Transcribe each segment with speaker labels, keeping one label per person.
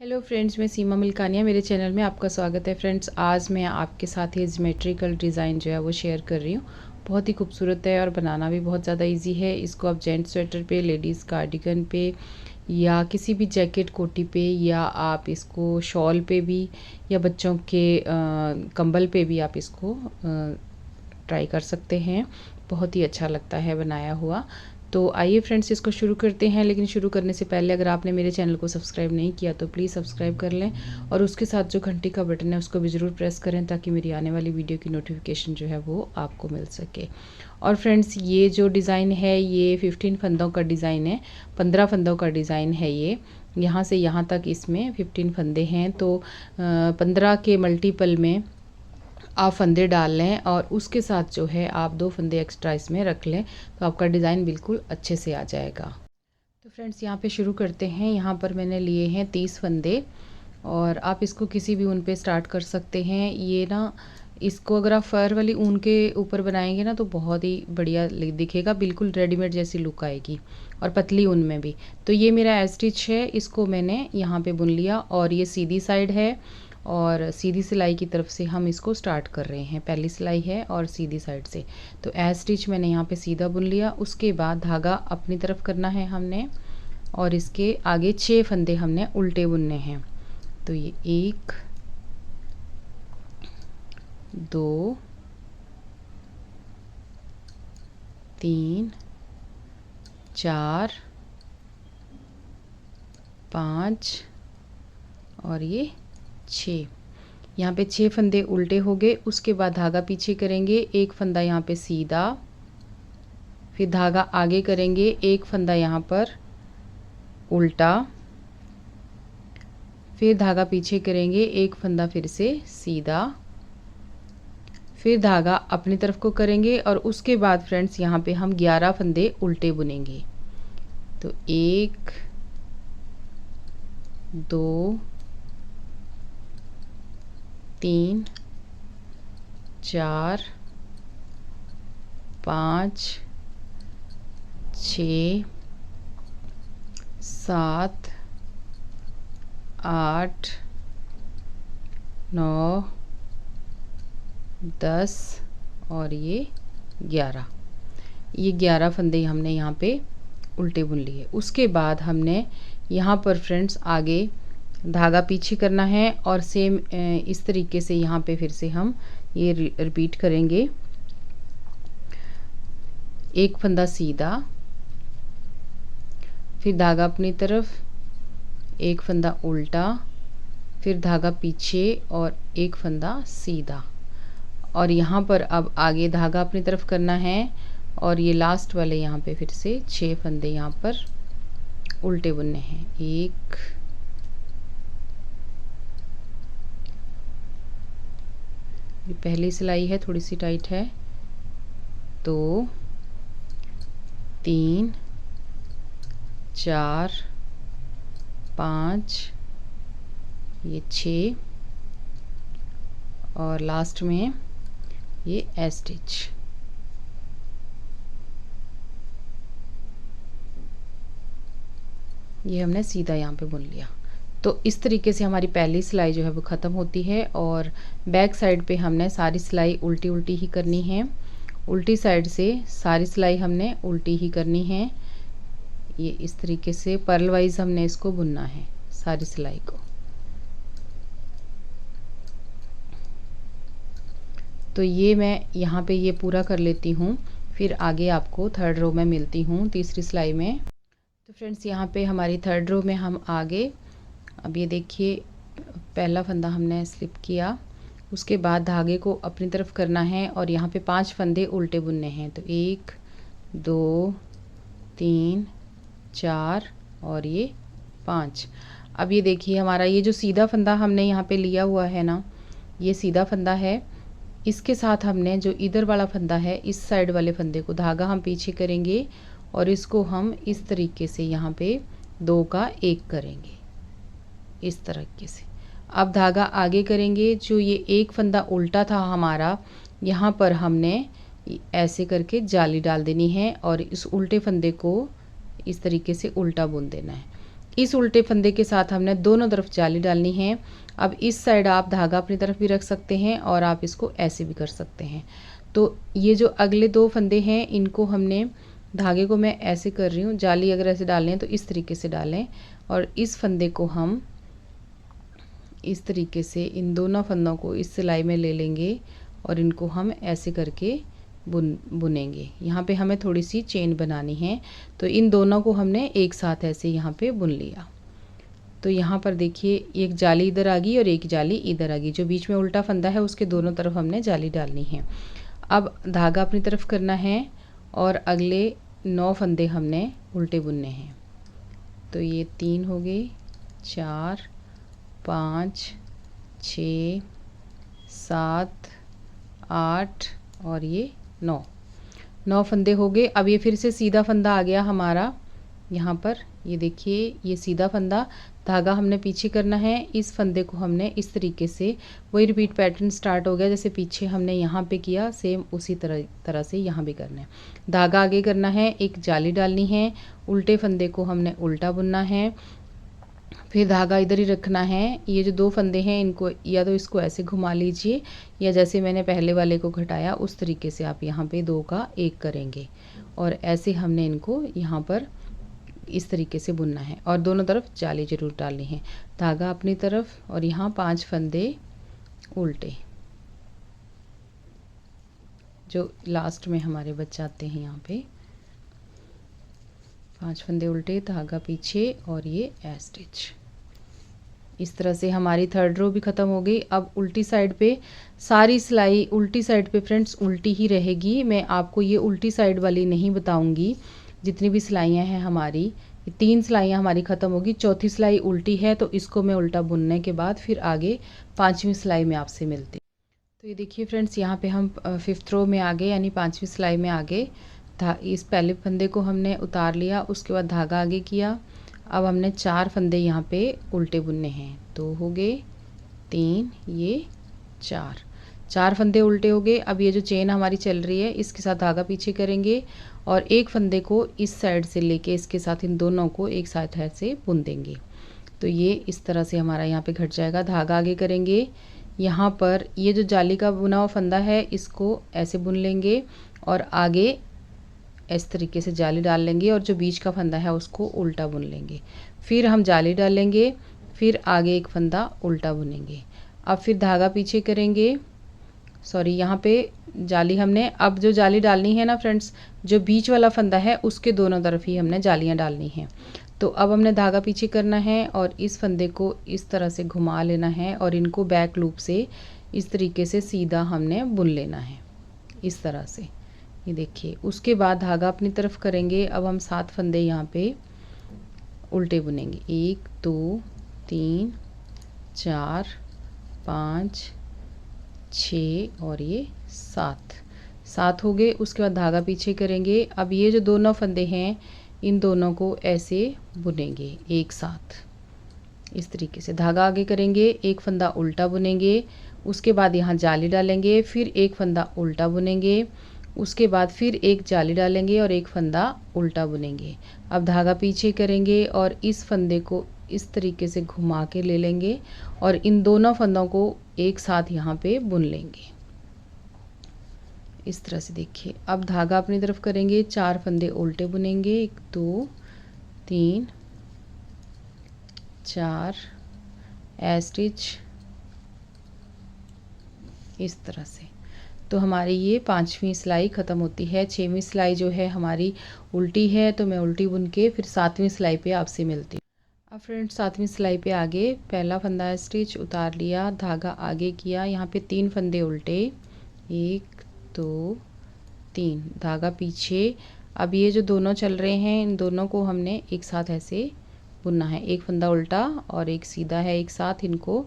Speaker 1: Hello friends, मैं सीमा मिल्कानिया, मेरे channel में आपका स्वागत है। फ्रेंड्स, आज मैं आपके साथ ये ज्योमेट्रिकल डिज़ाइन जो है वो शेयर कर रही हूँ। बहुत ही खूबसूरत है और बनाना भी बहुत ज़्यादा इजी है। इसको आप जेंट्स स्वेटर पे, लेडीज़ कार्डिगन पे या किसी भी जैकेट कोटी पे, या आप इसको शॉल पे भी, या बच्चों के कंबल पे भी आप इसको ट्राई कर सकते हैं। बहुत ही अच्छा लगता है बनाया हुआ। तो आइए फ्रेंड्स, इसको शुरू करते हैं। लेकिन शुरू करने से पहले अगर आपने मेरे चैनल को सब्सक्राइब नहीं किया तो प्लीज़ सब्सक्राइब कर लें, और उसके साथ जो घंटी का बटन है उसको भी ज़रूर प्रेस करें, ताकि मेरी आने वाली वीडियो की नोटिफिकेशन जो है वो आपको मिल सके। और फ्रेंड्स, ये जो डिज़ाइन है ये 15 फंदों का डिज़ाइन है, 15 फंदों का डिज़ाइन है ये। यहाँ से यहाँ तक इसमें 15 फंदे हैं, तो 15 के मल्टीपल में आप फंदे डाल लें, और उसके साथ जो है आप 2 फंदे एक्स्ट्रा इसमें रख लें, तो आपका डिज़ाइन बिल्कुल अच्छे से आ जाएगा। तो फ्रेंड्स, यहाँ पे शुरू करते हैं। यहाँ पर मैंने लिए हैं 30 फंदे, और आप इसको किसी भी ऊन पे स्टार्ट कर सकते हैं। ये ना, इसको अगर आप फ़र वाली ऊन के ऊपर बनाएंगे ना तो बहुत ही बढ़िया दिखेगा, बिल्कुल रेडीमेड जैसी लुक आएगी, और पतली ऊन में भी। तो ये मेरा एस्टिच है, इसको मैंने यहाँ पे बुन लिया, और ये सीधी साइड है, और सीधी सिलाई की तरफ से हम इसको स्टार्ट कर रहे हैं। पहली सिलाई है और सीधी साइड से, तो एज स्टिच मैंने यहाँ पे सीधा बुन लिया। उसके बाद धागा अपनी तरफ करना है हमने, और इसके आगे 6 फंदे हमने उल्टे बुनने हैं। तो ये 1 2 3 4 5 और ये 6। यहाँ पे 6 फंदे उल्टे हो गए। उसके बाद धागा पीछे करेंगे, एक फंदा यहाँ पे सीधा, फिर धागा आगे करेंगे, एक फंदा यहाँ पर उल्टा, फिर धागा पीछे करेंगे, एक फंदा फिर से सीधा, फिर धागा अपनी तरफ को करेंगे, और उसके बाद फ्रेंड्स यहाँ पे हम 11 फंदे उल्टे बुनेंगे। तो 1 2 3 4 5 6 7 8 9 10 और ये 11। ये 11 फंदे हमने यहाँ पे उल्टे बुन लिए। उसके बाद हमने यहाँ पर फ्रेंड्स आगे धागा पीछे करना है, और सेम इस तरीके से यहाँ पे फिर से हम ये रिपीट करेंगे। एक फंदा सीधा, फिर धागा अपनी तरफ, एक फंदा उल्टा, फिर धागा पीछे और एक फंदा सीधा, और यहाँ पर अब आगे धागा अपनी तरफ करना है, और ये लास्ट वाले यहाँ पे फिर से 6 फंदे यहाँ पर उल्टे बुनने हैं। 1 ये पहली सिलाई है, थोड़ी सी टाइट है। 2 3 4 5 ये 6, और लास्ट में ये एस स्टिच। ये हमने सीधा यहाँ पे बुन लिया। तो इस तरीके से हमारी पहली सिलाई जो है वो ख़त्म होती है, और बैक साइड पे हमने सारी सिलाई उल्टी उल्टी ही करनी है। उल्टी साइड से सारी सिलाई हमने उल्टी ही करनी है। ये इस तरीके से पर्ल वाइज हमने इसको बुनना है, सारी सिलाई को। तो ये मैं यहाँ पे ये पूरा कर लेती हूँ, फिर आगे आपको थर्ड रो में मिलती हूँ, तीसरी सिलाई में। तो फ्रेंड्स, यहाँ पे हमारी थर्ड रो में हम आगे, अब ये देखिए पहला फंदा हमने स्लिप किया, उसके बाद धागे को अपनी तरफ करना है, और यहाँ पे 5 फंदे उल्टे बुनने हैं। तो 1 2 3 4 और ये 5। अब ये देखिए हमारा ये जो सीधा फंदा हमने यहाँ पे लिया हुआ है ना, ये सीधा फंदा है। इसके साथ हमने जो इधर वाला फंदा है, इस साइड वाले फंदे को धागा हम पीछे करेंगे, और इसको हम इस तरीके से यहाँ पे 2 का 1 करेंगे, इस तरीके से। अब धागा आगे करेंगे, जो ये एक फंदा उल्टा था हमारा, यहाँ पर हमने ऐसे करके जाली डाल देनी है, और इस उल्टे फंदे को इस तरीके से उल्टा बुन देना है। इस उल्टे फंदे के साथ हमने दोनों तरफ जाली डालनी है। अब इस साइड आप धागा अपनी तरफ भी रख सकते हैं और आप इसको ऐसे भी कर सकते हैं। तो ये जो अगले 2 फंदे हैं इनको हमने, धागे को मैं ऐसे कर रही हूँ, जाली अगर ऐसे डालनी है तो इस तरीके से डालें और इस फंदे को हम इस तरीके से इन दोनों फंदों को इस सिलाई में ले लेंगे और इनको हम ऐसे करके बुनेंगे। यहाँ पे हमें थोड़ी सी चेन बनानी है, तो इन दोनों को हमने एक साथ ऐसे यहाँ पे बुन लिया। तो यहाँ पर देखिए एक जाली इधर आ गई और एक जाली इधर आ गई। जो बीच में उल्टा फंदा है उसके दोनों तरफ हमने जाली डालनी है। अब धागा अपनी तरफ करना है और अगले 9 फंदे हमने उल्टे बुनने हैं। तो ये 3 हो गए, 4, 5, 6, 7, 8 और ये 9 फंदे हो गए। अब ये फिर से सीधा फंदा आ गया हमारा यहाँ पर, ये देखिए ये सीधा फंदा, धागा हमने पीछे करना है। इस फंदे को हमने इस तरीके से, वही रिपीट पैटर्न स्टार्ट हो गया जैसे पीछे हमने यहाँ पे किया, सेम उसी तरह से यहाँ भी करना है। धागा आगे करना है, एक जाली डालनी है, उल्टे फंदे को हमने उल्टा बुनना है, फिर धागा इधर ही रखना है। ये जो 2 फंदे हैं इनको या तो इसको ऐसे घुमा लीजिए या जैसे मैंने पहले वाले को घटाया उस तरीके से आप यहाँ पे 2 का 1 करेंगे और ऐसे हमने इनको यहाँ पर इस तरीके से बुनना है और दोनों तरफ जाली जरूर डालनी है। धागा अपनी तरफ और यहाँ 5 फंदे उल्टे जो लास्ट में हमारे बच जाते हैं। यहाँ पे 5 फंदे उल्टे, धागा पीछे और ये ए स्टिच। इस तरह से हमारी 3rd रो भी ख़त्म हो गई। अब उल्टी साइड पे सारी सिलाई, उल्टी साइड पे फ्रेंड्स उल्टी ही रहेगी। मैं आपको ये उल्टी साइड वाली नहीं बताऊंगी। जितनी भी सिलाइयाँ हैं हमारी, ये 3 सिलाइयाँ हमारी ख़त्म होगी, 4थी सिलाई उल्टी है तो इसको मैं उल्टा बुनने के बाद फिर आगे 5वीं सिलाई में आपसे मिलती। तो ये देखिए फ्रेंड्स, यहाँ पे हम 5th रो में आ गए, यानी 5वीं सिलाई में आ गए। इस पहले फंदे को हमने उतार लिया, उसके बाद धागा आगे किया। अब हमने 4 फंदे यहाँ पे उल्टे बुनने हैं। 2 हो गए, 3, ये 4 फंदे उल्टे हो गए। अब ये जो चेन हमारी चल रही है इसके साथ धागा पीछे करेंगे और एक फंदे को इस साइड से लेके इसके साथ इन दोनों को एक साथ ऐसे बुन देंगे। तो ये इस तरह से हमारा यहाँ पे घट जाएगा। धागा आगे करेंगे, यहाँ पर ये जो जाली का बुना हुआ फंदा है इसको ऐसे बुन लेंगे और आगे इस तरीके से जाली डाल लेंगे और जो बीच का फंदा है उसको उल्टा बुन लेंगे। फिर हम जाली डालेंगे, फिर आगे एक फंदा उल्टा बुनेंगे। अब फिर धागा पीछे करेंगे, सॉरी यहाँ पे जाली हमने, अब जो जाली डालनी है ना फ्रेंड्स, जो बीच वाला फंदा है उसके दोनों तरफ ही हमने जालियाँ डालनी हैं। तो अब हमने धागा पीछे करना है और इस फंदे को इस तरह से घुमा लेना है और इनको बैक लूप से इस तरीके से सीधा हमने बुन लेना है, इस तरह से। ये देखिए, उसके बाद धागा अपनी तरफ करेंगे। अब हम 7 फंदे यहाँ पे उल्टे बुनेंगे। 1, 2, 3, 4, 5, 6 और ये 7 हो गए। उसके बाद धागा पीछे करेंगे। अब ये जो दोनों फंदे हैं इन दोनों को ऐसे बुनेंगे एक साथ, इस तरीके से। धागा आगे करेंगे, एक फंदा उल्टा बुनेंगे, उसके बाद यहाँ जाली डालेंगे, फिर एक फंदा उल्टा बुनेंगे, उसके बाद फिर एक जाली डालेंगे और एक फंदा उल्टा बुनेंगे। अब धागा पीछे करेंगे और इस फंदे को इस तरीके से घुमा के ले लेंगे और इन दोनों फंदों को एक साथ यहाँ पे बुन लेंगे, इस तरह से। देखिए, अब धागा अपनी तरफ करेंगे, 4 फंदे उल्टे बुनेंगे, 1, 2, 3, 4 ए स्टिच, इस तरह से। तो हमारी ये 5वीं सिलाई ख़त्म होती है। 6वीं सिलाई जो है हमारी उल्टी है, तो मैं उल्टी बुन के फिर 7वीं सिलाई पे आपसे मिलती हूँ। अब फ्रेंड्स 7वीं सिलाई पे आगे पहला फंदा स्टिच उतार लिया, धागा आगे किया, यहाँ पे 3 फंदे उल्टे, 1, 2, 3, धागा पीछे। अब ये जो दोनों चल रहे हैं इन दोनों को हमने एक साथ ऐसे बुनना है। एक फंदा उल्टा और एक सीधा है, एक साथ इनको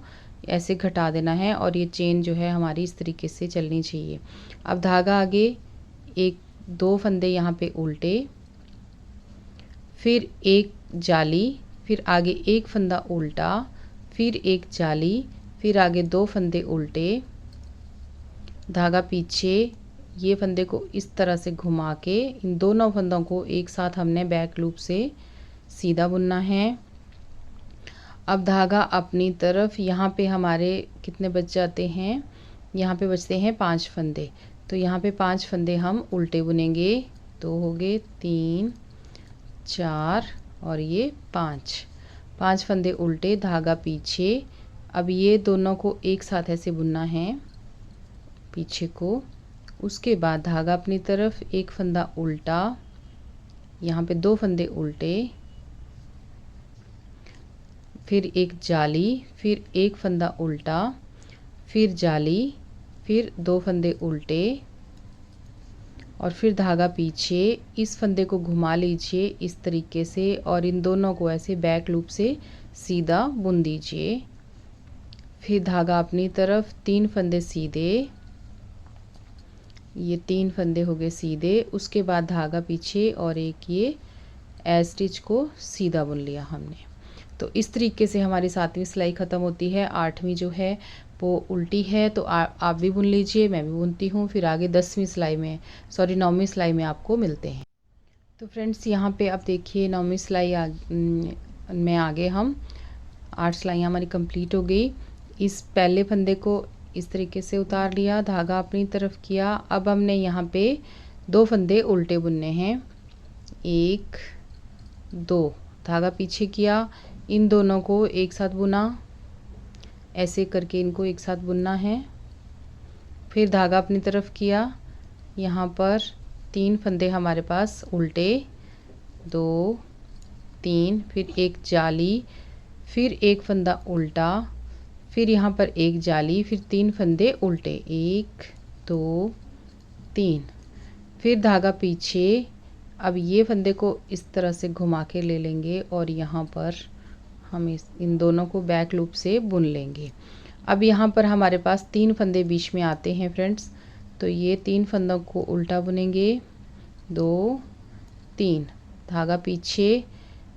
Speaker 1: ऐसे घटा देना है और ये चेन जो है हमारी इस तरीके से चलनी चाहिए। अब धागा आगे, 1, 2 फंदे यहाँ पे उल्टे, फिर एक जाली, फिर आगे एक फंदा उल्टा, फिर एक जाली, फिर आगे 2 फंदे उल्टे, धागा पीछे। ये फंदे को इस तरह से घुमा के इन दोनों फंदों को एक साथ हमने बैक लूप से सीधा बुनना है। अब धागा अपनी तरफ, यहाँ पे हमारे कितने बच जाते हैं, यहाँ पे बचते हैं 5 फंदे। तो यहाँ पे 5 फंदे हम उल्टे बुनेंगे। 2 हो गए, 3, 4 और ये 5 फंदे उल्टे, धागा पीछे। अब ये दोनों को एक साथ ऐसे बुनना है पीछे को। उसके बाद धागा अपनी तरफ, एक फंदा उल्टा, यहाँ पे 2 फंदे उल्टे, फिर एक जाली, फिर एक फंदा उल्टा, फिर जाली, फिर 2 फंदे उल्टे और फिर धागा पीछे। इस फंदे को घुमा लीजिए इस तरीके से और इन दोनों को ऐसे बैक लूप से सीधा बुन दीजिए। फिर धागा अपनी तरफ, 3 फंदे सीधे, ये 3 फंदे हो गए सीधे। उसके बाद धागा पीछे और एक ये एज स्टिच को सीधा बुन लिया हमने। तो इस तरीके से हमारी 7वीं सिलाई ख़त्म होती है। 8वीं जो है वो उल्टी है, तो आप भी बुन लीजिए, मैं भी बुनती हूँ। फिर आगे 10वीं सिलाई में, 9वीं सिलाई में आपको मिलते हैं। तो फ्रेंड्स यहाँ पे अब देखिए 9वीं सिलाई में आगे हम 8 सिलाइयाँ हमारी कंप्लीट हो गई। इस पहले फंदे को इस तरीके से उतार लिया, धागा अपनी तरफ किया। अब हमने यहाँ पे 2 फंदे उल्टे बुनने हैं, 1, 2, धागा पीछे किया, इन दोनों को एक साथ बुना, ऐसे करके इनको एक साथ बुनना है। फिर धागा अपनी तरफ किया, यहाँ पर 3 फंदे हमारे पास उल्टे, 2, 3, फिर एक जाली, फिर एक फंदा उल्टा, फिर यहाँ पर एक जाली, फिर 3 फंदे उल्टे, 1, 2, 3, फिर धागा पीछे। अब ये फंदे को इस तरह से घुमा के ले लेंगे और यहाँ पर हम इन दोनों को बैक लूप से बुन लेंगे। अब यहाँ पर हमारे पास 3 फंदे बीच में आते हैं फ्रेंड्स, तो ये 3 फंदों को उल्टा बुनेंगे, 2, 3, धागा पीछे।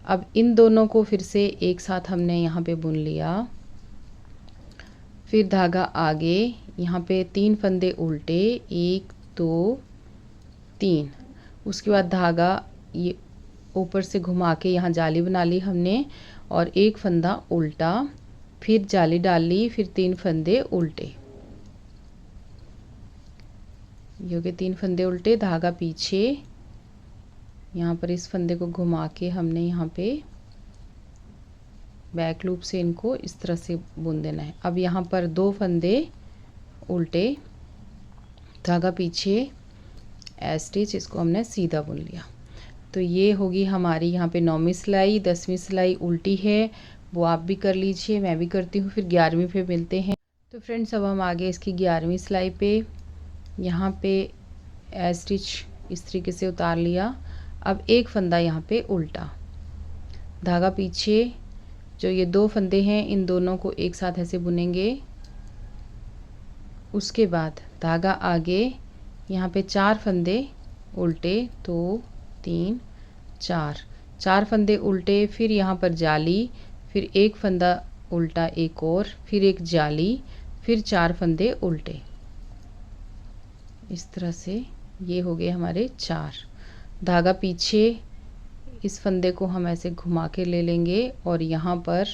Speaker 1: अब इन दोनों को फिर से एक साथ हमने यहाँ पे बुन लिया, फिर धागा आगे, यहाँ पे 3 फंदे उल्टे, 1, 2, 3, उसके बाद धागा ये ऊपर से घुमा के यहाँ जाली बना ली हमने और एक फंदा उल्टा, फिर जाली डाल ली, फिर 3 फंदे उल्टे, ये हो गए 3 फंदे उल्टे, धागा पीछे। यहाँ पर इस फंदे को घुमा के हमने यहाँ पे बैक लूप से इनको इस तरह से बुन देना है। अब यहाँ पर 2 फंदे उल्टे, धागा पीछे, एज स्टिच, इसको हमने सीधा बुन लिया। तो ये होगी हमारी यहाँ पे 9वीं सिलाई। 10वीं सिलाई उल्टी है, वो आप भी कर लीजिए, मैं भी करती हूँ। फिर 11वीं पे मिलते हैं। तो फ्रेंड्स अब हम आगे इसकी 11वीं सिलाई पे, यहाँ पे एज स्टिच इस तरीके से उतार लिया। अब एक फंदा यहाँ पे उल्टा, धागा पीछे, जो ये 2 फंदे हैं इन दोनों को एक साथ ऐसे बुनेंगे। उसके बाद धागा आगे, यहाँ पे 4 फंदे उल्टे, 2, 3, 4 फंदे उल्टे, फिर यहाँ पर जाली, फिर एक फंदा उल्टा एक और, फिर एक जाली, फिर 4 फंदे उल्टे। इस तरह से ये हो गए हमारे 4। धागा पीछे, इस फंदे को हम ऐसे घुमा के ले लेंगे और यहाँ पर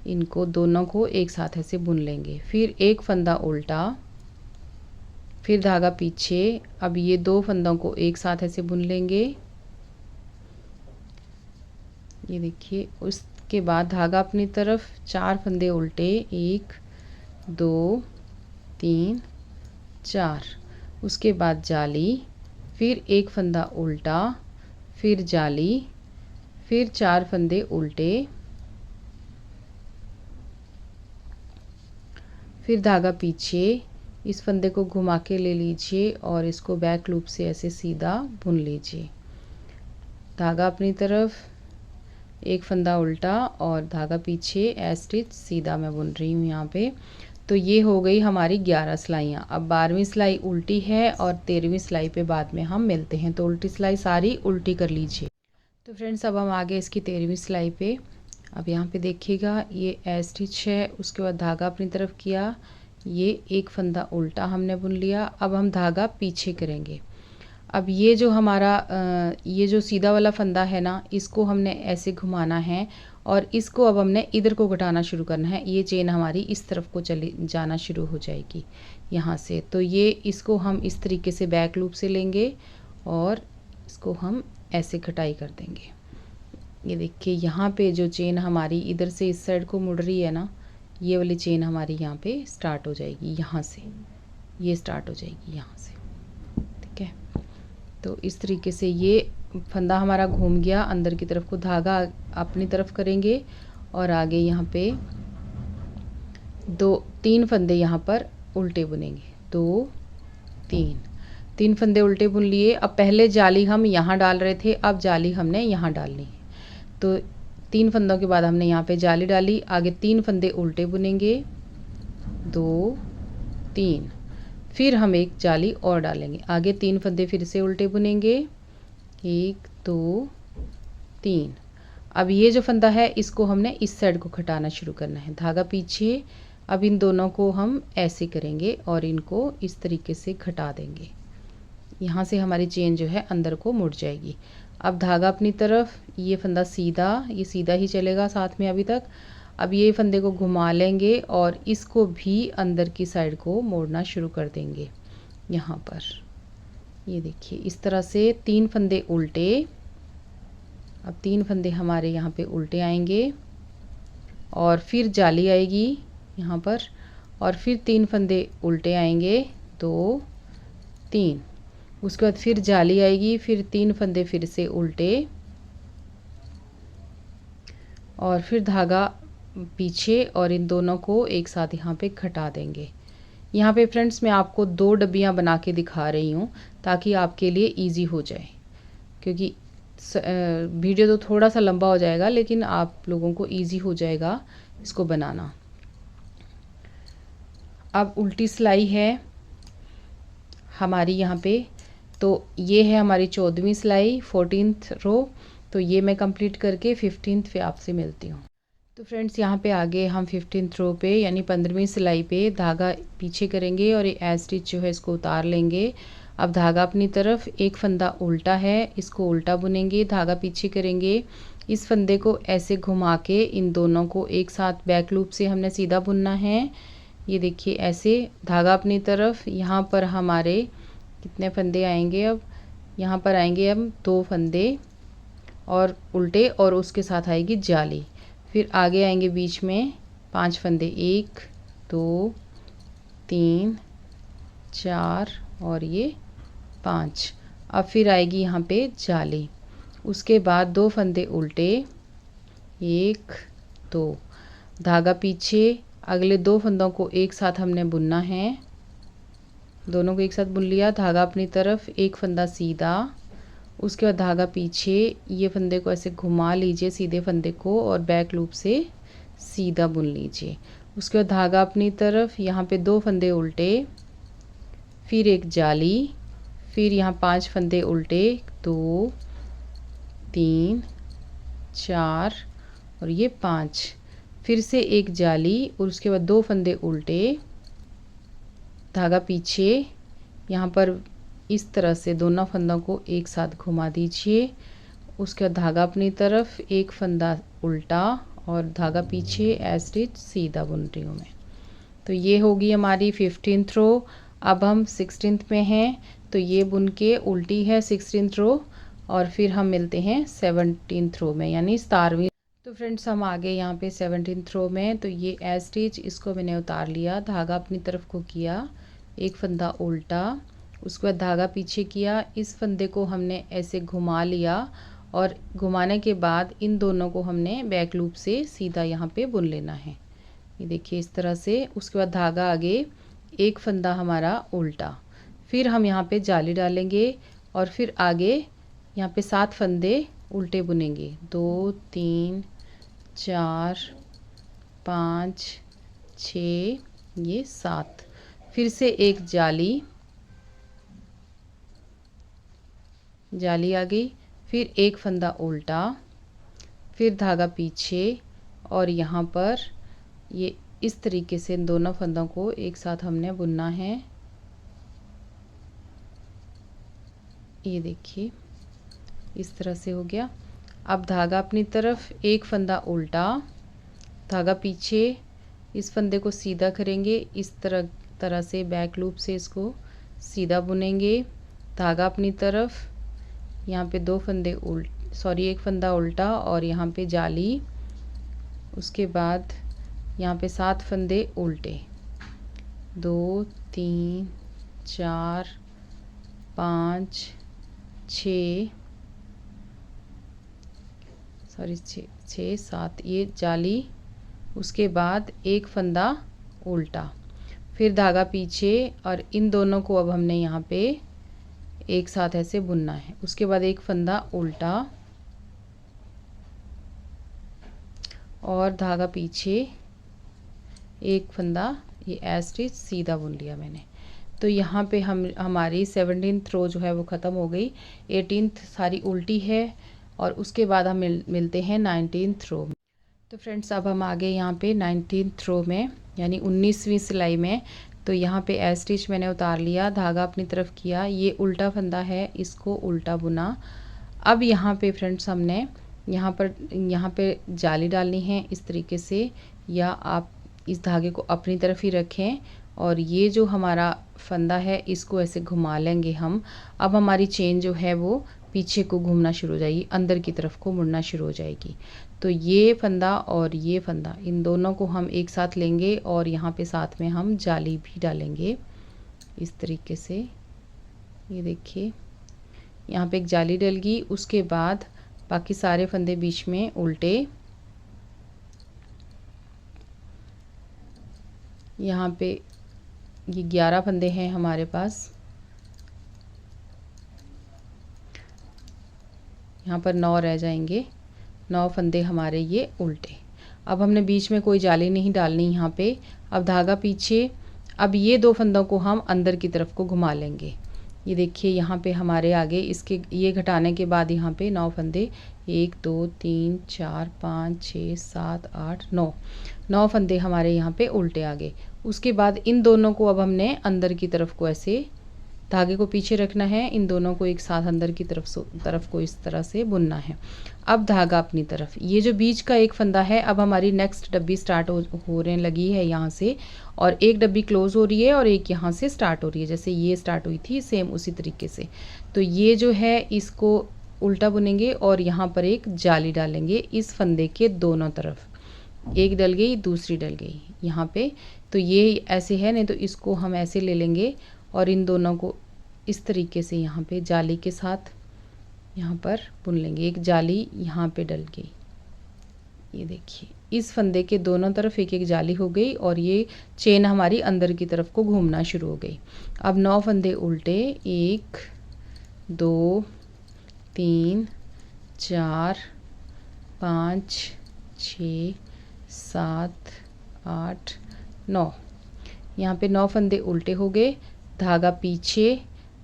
Speaker 1: इनको दोनों को एक साथ ऐसे बुन लेंगे। फिर एक फंदा उल्टा, फिर धागा पीछे। अब ये 2 फंदों को एक साथ ऐसे बुन लेंगे, ये देखिए। उसके बाद धागा अपनी तरफ, 4 फंदे उल्टे, 1, 2, 3, 4, उसके बाद जाली, फिर एक फंदा उल्टा, फिर जाली, फिर 4 फंदे उल्टे, फिर धागा पीछे। इस फंदे को घुमा के ले लीजिए और इसको बैक लूप से ऐसे सीधा बुन लीजिए। धागा अपनी तरफ, एक फंदा उल्टा और धागा पीछे, एज स्टिच सीधा मैं बुन रही हूँ यहाँ पे। तो ये हो गई हमारी 11 सिलाइयाँ। अब 12वीं सिलाई उल्टी है और 13वीं सिलाई पे बाद में हम मिलते हैं। तो उल्टी सिलाई सारी उल्टी कर लीजिए। तो फ्रेंड्स अब हम आगे इसकी 13वीं सिलाई पे। अब यहाँ पे देखिएगा ये एज स्टिच है, उसके बाद धागा अपनी तरफ किया, ये एक फंदा उल्टा हमने बुन लिया। अब हम धागा पीछे करेंगे। अब ये जो हमारा ये जो सीधा वाला फंदा है ना, इसको हमने ऐसे घुमाना है और इसको अब हमने इधर को घटाना शुरू करना है। ये चेन हमारी इस तरफ को चली जाना शुरू हो जाएगी यहाँ से। तो ये इसको हम इस तरीके से बैक लूप से लेंगे और इसको हम ऐसे कटाई कर देंगे। ये देखिए यहाँ पे जो चेन हमारी इधर से इस साइड को मुड़ रही है ना, ये वाली चेन हमारी यहाँ पे स्टार्ट हो जाएगी, यहाँ से ये स्टार्ट हो जाएगी यहाँ से। ठीक है, तो इस तरीके से ये फंदा हमारा घूम गया अंदर की तरफ को, धागा अपनी तरफ करेंगे और आगे यहाँ पे 2-3 फंदे यहाँ पर उल्टे बुनेंगे। 2-3 फंदे उल्टे बुन लिए। अब पहले जाली हम यहाँ डाल रहे थे, अब जाली हमने यहाँ डालनी है। तो 3 फंदों के बाद हमने यहाँ पे जाली डाली, आगे 3 फंदे उल्टे बुनेंगे, 2-3, फिर हम एक जाली और डालेंगे, आगे 3 फंदे फिर से उल्टे बुनेंगे, 1-2-3। अब ये जो फंदा है इसको हमने इस साइड को खटाना शुरू करना है, धागा पीछे। अब इन दोनों को हम ऐसे करेंगे और इनको इस तरीके से घटा देंगे। यहाँ से हमारी चेन जो है अंदर को मुड़ जाएगी। अब धागा अपनी तरफ, ये फंदा सीधा, ये सीधा ही चलेगा साथ में अभी तक। अब ये फंदे को घुमा लेंगे और इसको भी अंदर की साइड को मोड़ना शुरू कर देंगे यहाँ पर। ये देखिए इस तरह से 3 फंदे उल्टे। अब 3 फंदे हमारे यहाँ पे उल्टे आएंगे और फिर जाली आएगी यहाँ पर, और फिर 3 फंदे उल्टे आएंगे, 2-3। उसके बाद फिर जाली आएगी, फिर 3 फंदे फिर से उल्टे और फिर धागा पीछे, और इन दोनों को एक साथ यहाँ पे घटा देंगे। यहाँ पे फ्रेंड्स मैं आपको 2 डब्बियाँ बना के दिखा रही हूँ ताकि आपके लिए इजी हो जाए, क्योंकि वीडियो तो थोड़ा सा लंबा हो जाएगा लेकिन आप लोगों को इजी हो जाएगा इसको बनाना। अब उल्टी सिलाई है हमारी यहाँ पे, तो ये है हमारी 14वीं सिलाई, 14th रो। तो ये मैं कंप्लीट करके 15th पे आपसे मिलती हूँ। तो फ्रेंड्स यहाँ पे आगे हम 15th रो पे यानी 15वीं सिलाई पे धागा पीछे करेंगे और ये एज स्टिच जो है इसको उतार लेंगे। अब धागा अपनी तरफ, एक फंदा उल्टा है, इसको उल्टा बुनेंगे, धागा पीछे करेंगे, इस फंदे को ऐसे घुमा के इन दोनों को एक साथ बैक लूप से हमने सीधा बुनना है। ये देखिए ऐसे, धागा अपनी तरफ, यहाँ पर हमारे कितने फंदे आएंगे, अब यहाँ पर आएंगे अब 2 फंदे और उल्टे, और उसके साथ आएगी जाली। फिर आगे आएंगे बीच में 5 फंदे, 1-2-3-4 और ये 5। अब फिर आएगी यहाँ पे जाली, उसके बाद 2 फंदे उल्टे, 1-2, धागा पीछे, अगले 2 फंदों को एक साथ हमने बुनना है, दोनों को एक साथ बुन लिया, धागा अपनी तरफ, एक फंदा सीधा, उसके बाद धागा पीछे, ये फंदे को ऐसे घुमा लीजिए सीधे फंदे को और बैक लूप से सीधा बुन लीजिए। उसके बाद धागा अपनी तरफ, यहाँ पे 2 फंदे उल्टे, फिर एक जाली, फिर यहाँ 5 फंदे उल्टे, 2-3-4 और ये 5, फिर से एक जाली और उसके बाद 2 फंदे उल्टे, धागा पीछे, यहाँ पर इस तरह से दोनों फंदों को एक साथ घुमा दीजिए। उसके बाद धागा अपनी तरफ, एक फंदा उल्टा और धागा पीछे, एज स्टिच सीधा बुन रही हूँ मैं। तो ये होगी हमारी 15th रो। अब हम 16th में हैं, तो ये बुन के उल्टी है 16th रो और फिर हम मिलते हैं 17th रो में यानी 17वीं। तो फ्रेंड्स हम आगे यहाँ पे 17th रो में, तो ये एज स्टिच इसको मैंने उतार लिया, धागा अपनी तरफ को किया, एक फंदा उल्टा, उसके बाद धागा पीछे किया, इस फंदे को हमने ऐसे घुमा लिया और घुमाने के बाद इन दोनों को हमने बैक लूप से सीधा यहाँ पे बुन लेना है। ये देखिए इस तरह से। उसके बाद धागा आगे, एक फंदा हमारा उल्टा, फिर हम यहाँ पे जाली डालेंगे और फिर आगे यहाँ पे 7 फंदे उल्टे बुनेंगे, 2-3-4-5-6 ये 7, फिर से एक जाली आ गई, फिर एक फंदा उल्टा, फिर धागा पीछे और यहाँ पर ये इस तरीके से इन दोनों फंदों को एक साथ हमने बुनना है। ये देखिए इस तरह से हो गया। अब धागा अपनी तरफ, एक फंदा उल्टा, धागा पीछे, इस फंदे को सीधा करेंगे, इस तरह से बैक लूप से इसको सीधा बुनेंगे, धागा अपनी तरफ, यहाँ पे एक फंदा उल्टा और यहाँ पे जाली, उसके बाद यहाँ पे 7 फंदे उल्टे, 2 3 4 5 6 6 7, ये जाली, उसके बाद एक फंदा उल्टा, फिर धागा पीछे, और इन दोनों को अब हमने यहाँ पे एक साथ ऐसे बुनना है। उसके बाद एक फंदा उल्टा और धागा पीछे, एक फंदा, ये एज स्टिच सीधा बुन लिया मैंने। तो यहाँ पे हमारी 17th रो जो है वो ख़त्म हो गई, 18th सारी उल्टी है, और उसके बाद हम मिलते हैं 19th रो में। तो फ्रेंड्स अब हम आ गए यहाँ पे 19th रो में, यानी 19वीं सिलाई में। तो यहाँ पे एज स्टिच मैंने उतार लिया, धागा अपनी तरफ किया, ये उल्टा फंदा है, इसको उल्टा बुना। अब यहाँ पे फ्रेंड्स हमने यहाँ पे जाली डालनी है इस तरीके से, या आप इस धागे को अपनी तरफ ही रखें, और ये जो हमारा फंदा है इसको ऐसे घुमा लेंगे हम। अब हमारी चेन जो है वो पीछे को घूमना शुरू हो जाएगी, अंदर की तरफ को मुड़ना शुरू हो जाएगी। तो ये फंदा और ये फंदा, इन दोनों को हम एक साथ लेंगे, और यहाँ पे साथ में हम जाली भी डालेंगे इस तरीके से। ये देखिए यहाँ पे एक जाली डल गई, उसके बाद बाकी सारे फंदे बीच में उल्टे, यहाँ पे ये 11 फंदे हैं हमारे पास, यहाँ पर 9 रह जाएंगे, 9 फंदे हमारे ये उल्टे। अब हमने बीच में कोई जाली नहीं डालनी यहाँ पे। अब धागा पीछे, अब ये 2 फंदों को हम अंदर की तरफ को घुमा लेंगे। ये देखिए यहाँ पे हमारे आगे इसके ये घटाने के बाद यहाँ पे 9 फंदे, 1 2 3 4 5 6 7 8 9 फंदे हमारे यहाँ पे उल्टे आ गए। उसके बाद इन दोनों को अब हमने अंदर की तरफ को ऐसे, धागे को पीछे रखना है, इन दोनों को एक साथ अंदर की तरफ को इस तरह से बुनना है। अब धागा अपनी तरफ, ये जो बीच का एक फंदा है, अब हमारी नेक्स्ट डब्बी स्टार्ट होने लगी है यहाँ से, और एक डब्बी क्लोज हो रही है और एक यहाँ से स्टार्ट हो रही है, जैसे ये स्टार्ट हुई थी सेम उसी तरीके से। तो ये जो है इसको उल्टा बुनेंगे और यहाँ पर एक जाली डालेंगे इस फंदे के दोनों तरफ, एक डल गई दूसरी डल गई यहाँ पे। तो ये ऐसे है, नहीं तो इसको हम ऐसे ले लेंगे और इन दोनों को इस तरीके से यहाँ पे जाली के साथ यहाँ पर बुन लेंगे। एक जाली यहाँ पे डल गई, ये देखिए इस फंदे के दोनों तरफ एक एक जाली हो गई, और ये चेन हमारी अंदर की तरफ को घूमना शुरू हो गई। अब 9 फंदे उल्टे, 1 2 3 4 5 6 7 8 9, यहाँ पे 9 फंदे उल्टे हो गए, धागा पीछे,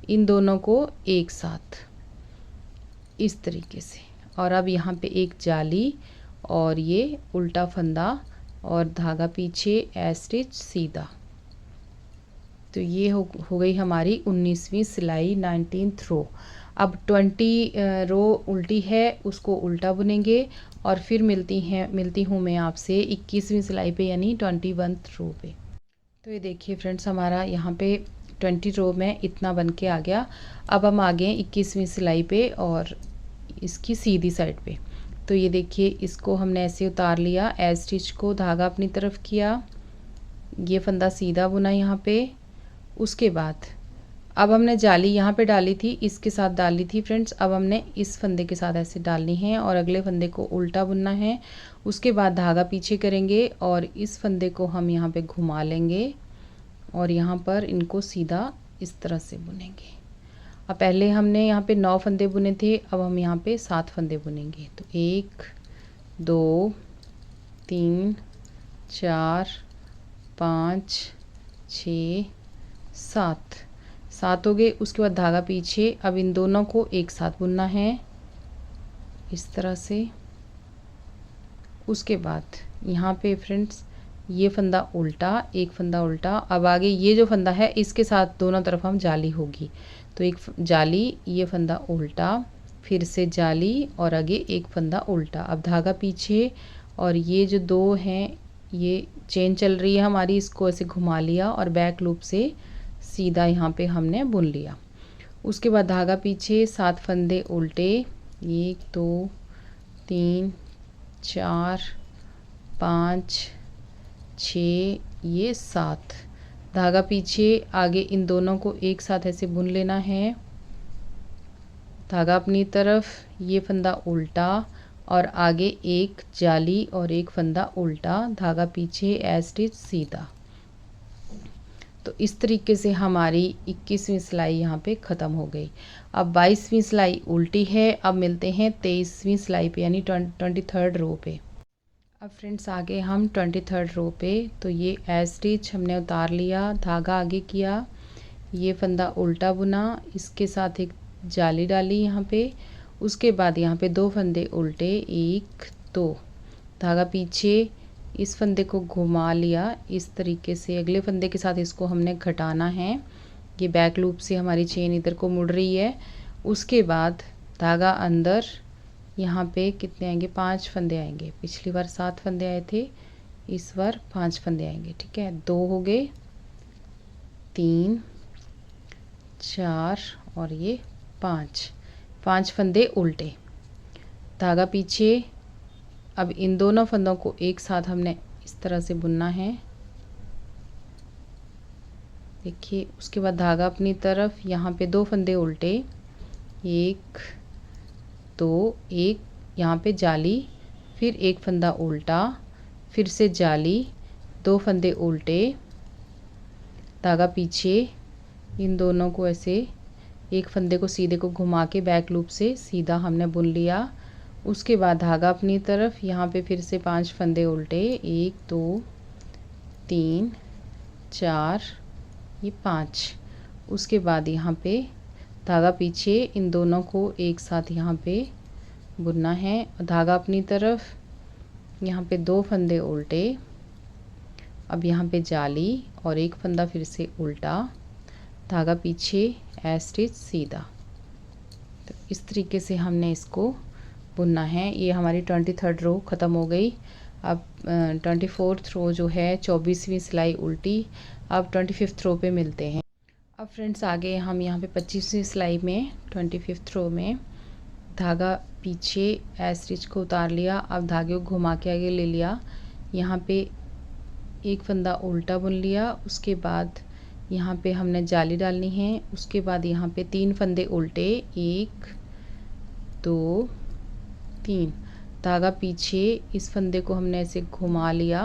Speaker 1: इन दोनों को एक साथ इस तरीके से, और अब यहाँ पे एक जाली और ये उल्टा फंदा और धागा पीछे एज स्टिच सीधा। तो ये हो गई हमारी 19वीं सिलाई 19th रो। अब 20 रो उल्टी है, उसको उल्टा बुनेंगे, और फिर मिलती हूँ मैं आपसे 21वीं सिलाई पे, यानी 21th रो पे। तो ये देखिए फ्रेंड्स हमारा यहाँ पे 20 रो में इतना बन के आ गया। अब हम आ गए 21वीं सिलाई पे और इसकी सीधी साइड पे। तो ये देखिए इसको हमने ऐसे उतार लिया, एज स्टिच को धागा अपनी तरफ किया, ये फंदा सीधा बुना यहाँ पे। उसके बाद अब हमने जाली यहाँ पे डाली थी, इसके साथ डाली थी फ्रेंड्स, अब हमने इस फंदे के साथ ऐसे डालनी है और अगले फंदे को उल्टा बुनना है। उसके बाद धागा पीछे करेंगे और इस फंदे को हम यहाँ पे घुमा लेंगे और यहाँ पर इनको सीधा इस तरह से बुनेंगे। अब पहले हमने यहाँ पे 9 फंदे बुने थे, अब हम यहाँ पे 7 फंदे बुनेंगे। तो 1 2 3 4 5 6 7 हो गए। उसके बाद धागा पीछे, अब इन दोनों को एक साथ बुनना है इस तरह से। उसके बाद यहाँ पे फ्रेंड्स ये फंदा उल्टा, एक फंदा उल्टा। अब आगे ये जो फंदा है इसके साथ दोनों तरफ हम जाली होगी, तो एक जाली, ये फंदा उल्टा, फिर से जाली और आगे एक फंदा उल्टा। अब धागा पीछे और ये जो 2 हैं ये चेन चल रही है हमारी, इसको ऐसे घुमा लिया और बैक लूप से सीधा यहाँ पे हमने बुन लिया। उसके बाद धागा पीछे 7 फंदे उल्टे, 1 2 3 4 5 6 ये 7। धागा पीछे आगे इन दोनों को एक साथ ऐसे बुन लेना है। धागा अपनी तरफ, ये फंदा उल्टा और आगे एक जाली और एक फंदा उल्टा, धागा पीछे एज इट इज सीधा। तो इस तरीके से हमारी 21वीं सिलाई यहाँ पे ख़त्म हो गई। अब 22वीं सिलाई उल्टी है। अब मिलते हैं 23वीं सिलाई पे यानी 23rd रो पे। अब फ्रेंड्स आगे हम 23rd रो पे, तो ये एज स्टिच हमने उतार लिया, धागा आगे किया, ये फंदा उल्टा बुना, इसके साथ एक जाली डाली यहाँ पे। उसके बाद यहाँ पे 2 फंदे उल्टे, 1 2, धागा पीछे, इस फंदे को घुमा लिया इस तरीके से, अगले फंदे के साथ इसको हमने घटाना है। ये बैक लूप से हमारी चेन इधर को मुड़ रही है। उसके बाद धागा अंदर, यहाँ पे कितने आएंगे, 5 फंदे आएंगे। पिछली बार 7 फंदे आए थे, इस बार 5 फंदे आएंगे। ठीक है, 2 हो गए, 3 4 और ये 5 फंदे उल्टे, धागा पीछे। अब इन दोनों फंदों को एक साथ हमने इस तरह से बुनना है, देखिए। उसके बाद धागा अपनी तरफ, यहाँ पे 2 फंदे उल्टे, 1 2, एक यहाँ पे जाली, फिर एक फंदा उल्टा, फिर से जाली, 2 फंदे उल्टे, धागा पीछे, इन दोनों को ऐसे एक फंदे को सीधे को घुमा के बैक लूप से सीधा हमने बुन लिया। उसके बाद धागा अपनी तरफ, यहाँ पे फिर से 5 फंदे उल्टे, 1 2 3 4 ये 5। उसके बाद यहाँ पे धागा पीछे, इन दोनों को एक साथ यहाँ पे बुनना है। धागा अपनी तरफ, यहाँ पे 2 फंदे उल्टे, अब यहाँ पे जाली और एक फंदा फिर से उल्टा, धागा पीछे एज इट इज सीधा। तो इस तरीके से हमने इसको बुनना है। ये हमारी 23rd रो ख़त्म हो गई। अब 24th रो जो है, 24वीं सिलाई उल्टी। अब 25th रो पे मिलते हैं। अब फ्रेंड्स आगे हम यहाँ पे 25वीं सिलाई में 25th रो में धागा पीछे एज स्टिच को उतार लिया। अब धागे को घुमा के आगे ले लिया, यहाँ पे एक फंदा उल्टा बुन लिया। उसके बाद यहाँ पे हमने जाली डालनी है। उसके बाद यहाँ पे 3 फंदे उल्टे, 1 2 3, धागा पीछे, इस फंदे को हमने ऐसे घुमा लिया,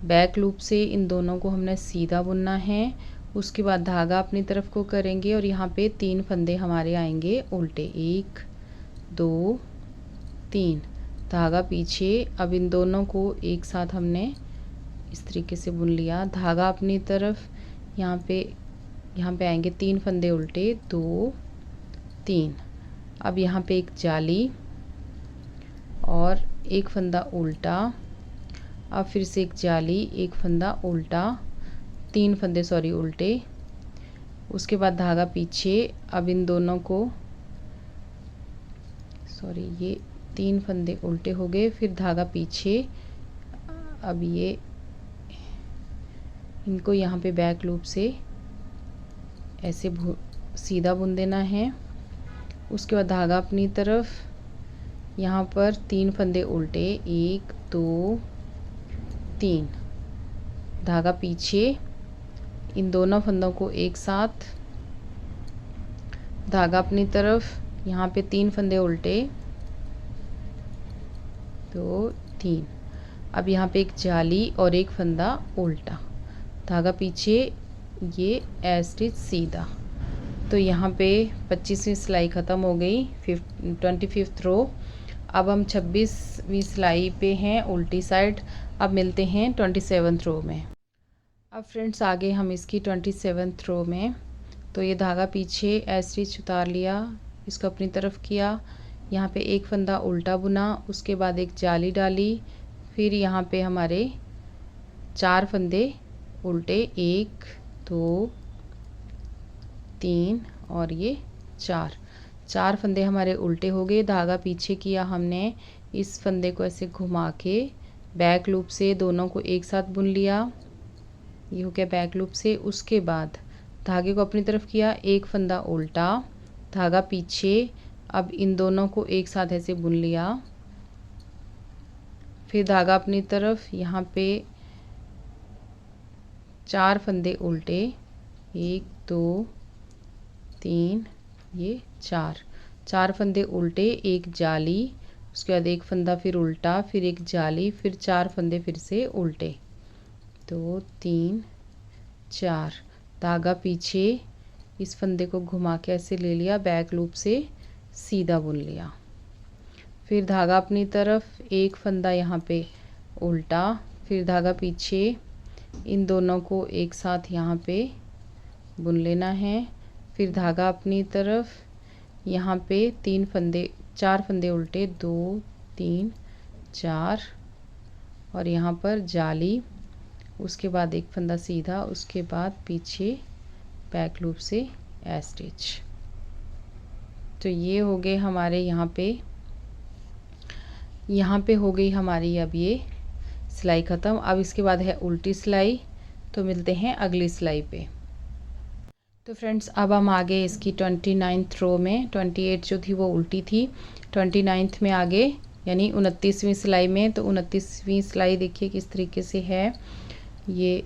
Speaker 1: बैक लूप से इन दोनों को हमने सीधा बुनना है। उसके बाद धागा अपनी तरफ को करेंगे और यहाँ पे 3 फंदे हमारे आएंगे उल्टे, 1 2 3, धागा पीछे। अब इन दोनों को एक साथ हमने इस तरीके से बुन लिया, धागा अपनी तरफ, यहाँ पे आएंगे 3 फंदे उल्टे, 2 3, अब यहाँ पे एक जाली और एक फंदा उल्टा, अब फिर से एक जाली, एक फंदा उल्टा, 3 फंदे सॉरी उल्टे। उसके बाद धागा पीछे, अब इन दोनों को सॉरी ये 3 फंदे उल्टे हो गए, फिर धागा पीछे। अब ये इनको यहाँ पे बैक लूप से ऐसे सीधा बुन देना है। उसके बाद धागा अपनी तरफ, यहाँ पर 3 फंदे उल्टे, 1 2 3, धागा पीछे, इन दोनों फंदों को एक साथ, धागा अपनी तरफ, यहाँ पे 3 फंदे उल्टे, 2 3, अब यहाँ पे एक जाली और एक फंदा उल्टा, धागा पीछे, ये एज इट सीधा। तो यहाँ पे 25वीं सिलाई ख़त्म हो गई, 25th रो। अब हम 26वीं सिलाई पे हैं उल्टी साइड। अब मिलते हैं 27th रो में। अब फ्रेंड्स आगे हम इसकी 27th रो में, तो ये धागा पीछे एज स्टिच उतार लिया, इसको अपनी तरफ किया, यहाँ पे एक फंदा उल्टा बुना, उसके बाद एक जाली डाली, फिर यहाँ पे हमारे 4 फंदे उल्टे, 1 2 3 और ये 4 4 फंदे हमारे उल्टे हो गए, धागा पीछे किया हमने, इस फंदे को ऐसे घुमा के बैक लूप से दोनों को एक साथ बुन लिया, ये हो गया बैक लूप से। उसके बाद धागे को अपनी तरफ किया, एक फंदा उल्टा, धागा पीछे, अब इन दोनों को एक साथ ऐसे बुन लिया, फिर धागा अपनी तरफ, यहाँ पे 4 फंदे उल्टे, 1 2 3, ये 4 फंदे उल्टे, एक जाली, उसके बाद एक फंदा फिर उल्टा, फिर एक जाली, फिर 4 फंदे फिर से उल्टे, 2 3 4, धागा पीछे, इस फंदे को घुमा के ऐसे ले लिया, बैक लूप से सीधा बुन लिया, फिर धागा अपनी तरफ, एक फंदा यहाँ पे उल्टा, फिर धागा पीछे, इन दोनों को एक साथ यहाँ पे बुन लेना है, फिर धागा अपनी तरफ, यहाँ पे 4 फंदे उल्टे, 2 3 4, और यहाँ पर जाली, उसके बाद एक फंदा सीधा, उसके बाद पीछे बैक लूप से ए स्टिच। तो ये हो गए हमारे यहाँ पे हो गई हमारी अब ये सिलाई ख़त्म। अब इसके बाद है उल्टी सिलाई, तो मिलते हैं अगली सिलाई पे। तो फ्रेंड्स अब हम आ गए इसकी 29th रो में। 28 जो थी वो उल्टी थी, 29th में आ गए, यानी 29वीं सिलाई में। तो 29वीं सिलाई देखिए किस तरीके से है, ये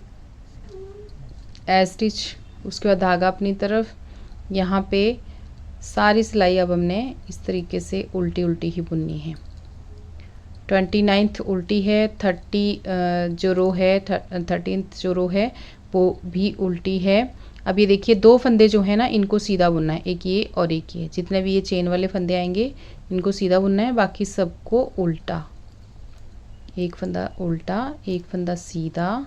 Speaker 1: ए स्टिच, उसके बाद धागा अपनी तरफ, यहाँ पे सारी सिलाई अब हमने इस तरीके से उल्टी उल्टी ही बुननी है। 29th उल्टी है, 30 जो रो है, 13th जो रो है वो भी उल्टी है। अब ये देखिए 2 फंदे जो है ना इनको सीधा बुनना है, एक ये और एक ये, जितने भी ये चेन वाले फंदे आएंगे इनको सीधा बुनना है, बाकी सबको उल्टा, एक फंदा उल्टा, एक फंदा सीधा,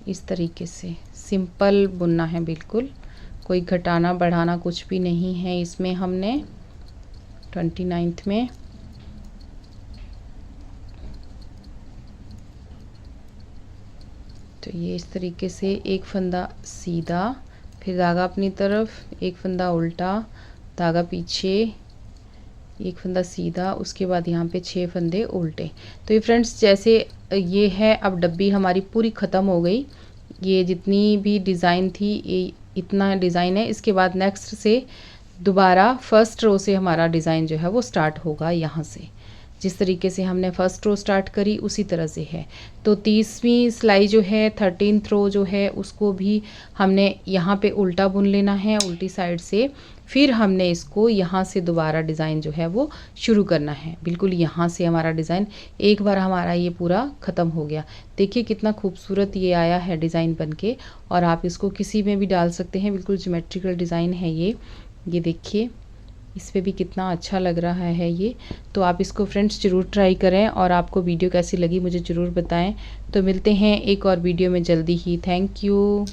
Speaker 1: इस तरीके से सिंपल बुनना है, बिल्कुल कोई घटाना बढ़ाना कुछ भी नहीं है इसमें हमने 29th में। तो ये इस तरीके से एक फंदा सीधा, फिर धागा अपनी तरफ, एक फंदा उल्टा, धागा पीछे, एक फंदा सीधा, उसके बाद यहाँ पे 6 फंदे उल्टे। तो ये फ्रेंड्स जैसे ये है, अब डब्बी हमारी पूरी ख़त्म हो गई। ये जितनी भी डिज़ाइन थी ये इतना डिज़ाइन है। इसके बाद नेक्स्ट से दोबारा फर्स्ट रो से हमारा डिज़ाइन जो है वो स्टार्ट होगा। यहाँ से जिस तरीके से हमने फर्स्ट रो स्टार्ट करी उसी तरह से है। तो 30वीं सिलाई जो है, 13th रो जो है, उसको भी हमने यहाँ पे उल्टा बुन लेना है उल्टी साइड से, फिर हमने इसको यहाँ से दोबारा डिज़ाइन जो है वो शुरू करना है। बिल्कुल यहाँ से हमारा डिज़ाइन एक बार हमारा ये पूरा ख़त्म हो गया। देखिए कितना खूबसूरत ये आया है डिज़ाइन बनके, और आप इसको किसी में भी डाल सकते हैं, बिल्कुल ज्योमेट्रिकल डिज़ाइन है ये देखिए इस पे भी कितना अच्छा लग रहा है ये। तो आप इसको फ्रेंड्स ज़रूर ट्राई करें, और आपको वीडियो कैसी लगी मुझे ज़रूर बताएं। तो मिलते हैं एक और वीडियो में जल्दी ही। Thank you.